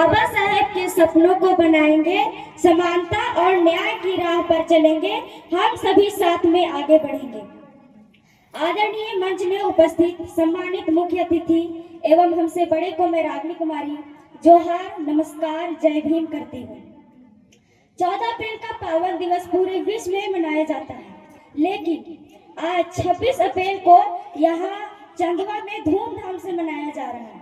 बाबा साहेब के सपनों को बनाएंगे, समानता और न्याय की राह पर चलेंगे, हम सभी साथ में आगे बढ़ेंगे। आदरणीय मंच में उपस्थित सम्मानित मुख्य अतिथि एवं हमसे बड़े को मैं रागिनी कुमारी जोहार, नमस्कार, जय भीम करती हूँ। 14 अप्रैल का पावन दिवस पूरे विश्व में मनाया जाता है, लेकिन आज 26 अप्रैल को यहाँ चंदवा में धूमधाम से मनाया जा रहा है,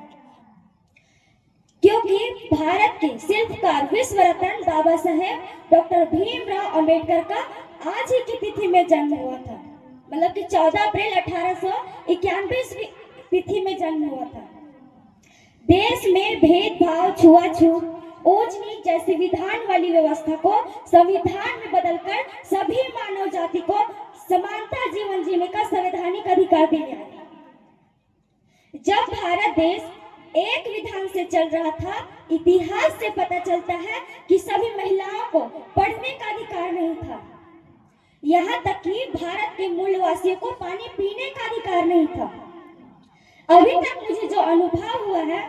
क्योंकि भारत के शिल्पकार विश्व रत्न बाबा साहेब डॉक्टर भीमराव अंबेडकर का आज ही की तिथि में जन्म हुआ था। मतलब कि 14 अप्रैल 1891 तिथि में जन्म हुआ था। देश में भेदभाव, छुआछूत, ऊंच नीच जैसी विधान वाली व्यवस्था को संविधान में बदलकर सभी मानव जाति को समानता जीवन जीने का संवैधानिक अधिकार दिया। जब भारत देश एक विधान से चल रहा था, इतिहास से पता चलता है कि सभी महिलाओं को पढ़ने का अधिकार नहीं था। यहाँ तक कि भारत के मूलवासियों को पानी पीने का अधिकार नहीं था। अभी तक मुझे जो अनुभव हुआ है,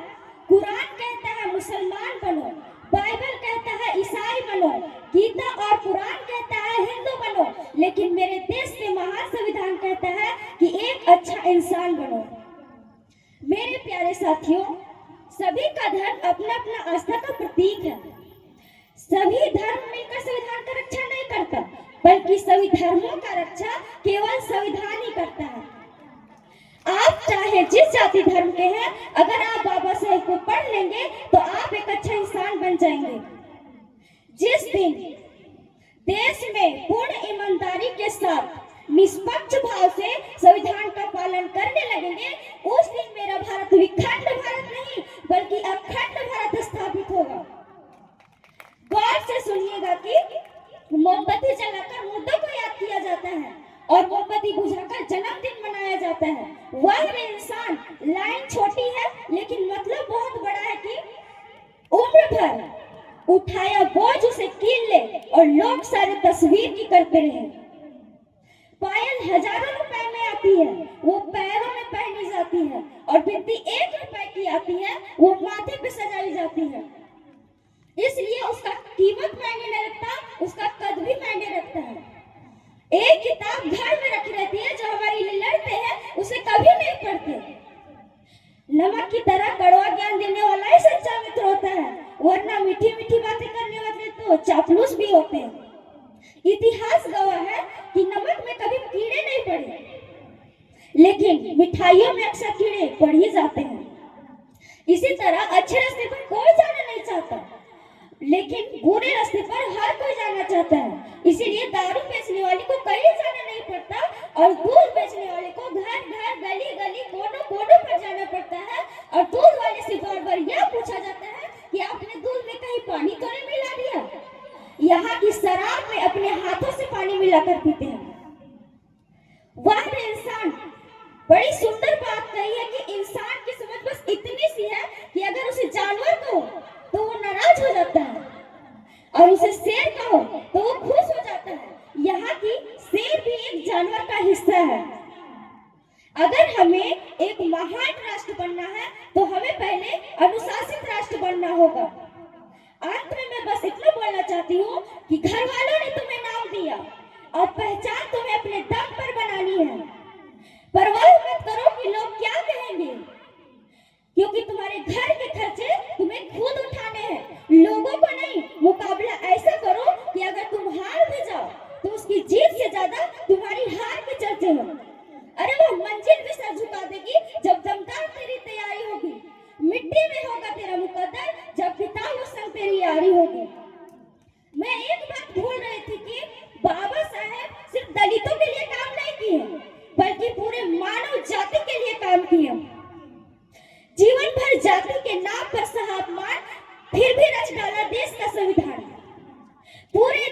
कुरान कहता है मुसलमान बनो, बाइबल कहता है ईसाई बनो, गीता और कुरान कहता है हिंदू बनो, लेकिन मेरे देश के महान संविधान कहता है कि एक अच्छा इंसान बनो। मेरे प्यारे साथियों, सभी का धर्म अपना अपना आस्था का प्रतीक है। सभी धर्म मिलकर संविधान का रक्षा नहीं करता, बल्कि सभी धर्मों का रक्षा केवल संविधान ही करता है। आप चाहे जिस जाति धर्म के हैं, अगर आप बाबा साहेब को पढ़ लेंगे तो आप एक अच्छा इंसान बन जाएंगे। जिस दिन देश में पूर्ण ईमानदारी के साथ निष्पक्ष भाव से संविधान का पालन करने लगेंगे, उस दिन मेरा भारत विखंड भारत नहीं बल्कि अखंड भारत स्थापित होगा। गौर से सुनिएगा कि मोमबत्ती जलाकर मुद्दों को याद किया जाता है और मोमबत्ती बुझाकर जन्मदिन मनाया जाता है। वह इंसान लाइन छोटी है लेकिन मतलब बहुत बड़ा है कि उम्र भर उठाया बोझ उसे कील ले और लोग सारे तस्वीर की करते रहे। पायल हजारों रुपए में आती है, वो पैरों में पहनी जाती है, और बिंदी 1 रुपए की आती है, वो माथे पे सजाई जाती है। इसलिए उसका कीमत मायने नहीं रखता, उसका कद भी मायने रखता है। एक किताब घर में रखी रहती है जो हमारे लिए लड़ते हैं, उसे कभी नहीं पढ़ते। नमक की तरह कड़वा ज्ञान देने वाला ही सच्चा मित्र होता है, वरना मीठी मीठी बातें करने वाले तो चापलूस भी होते हैं। इतिहास गवाह है कि नमक में कभी कीड़े नहीं पड़े, लेकिन मिठाइयों में अक्सर कीड़े पड़ ही जाते हैं। इसी तरह अच्छे रास्ते पर कोई जाना नहीं चाहता, लेकिन बुरे रास्ते पर हर कोई जाना चाहता है। इसीलिए दारू बेचने वाले को कहीं जाना नहीं पड़ता और दूध बेचने वाले को घर घर, गली गली, कोनों कोनों पर जाना पड़ता है। और दूध वाले से बार बार यह पूछा जाता है कि आपने दूध में कहीं पानी तो नहीं मिला दिया। यहाँ की शराब में अपने हाथों से पानी मिलाकर पीते हैं। वह इंसान बड़ी सुंदर बात कही है कि इंसान की समझ बस इतनी सी है कि अगर उसे जानवर कहो तो वो नाराज हो जाता है, और उसे शेर कहो तो वो खुश हो जाता है। यहाँ की शेर भी एक जानवर का हिस्सा है। अगर हमें एक महान राष्ट्र बनना है तो हमें पहले अनुशासित राष्ट्र बनना होगा। अंत में मैं बस इतना बोलना चाहती हूँ कि घर वालों ने तुम्हें नाम दिया और पहचान तुम्हें अपने दम पर बनानी है। परवाह मत करो कि लोग क्या कहेंगे, क्योंकि तुम्हारे घर के खर्चे तुम्हें खुद उठाने हैं, लोगों को नहीं। मुकाबला ऐसा करो कि अगर तुम हार भी जाओ तो उसकी जीत से ज्यादा तुम्हारी हार के चर्चे हो। अरे वो मंजिल भी सर झुका देगी जब दमदार तेरी तैयारी होगी। मिट्टी में होगा तेरा मुकद्दर जब पिताओं संग तेरी यारी होगी। मैं एक बात भूल रही थी कि बाबा साहेब सिर्फ दलितों के लिए काम नहीं किए, बल्कि पूरे मानव जाति के लिए काम किए। जीवन भर जाति के नाम पर सहापमान, फिर भी रच डाला देश का संविधान। पूरे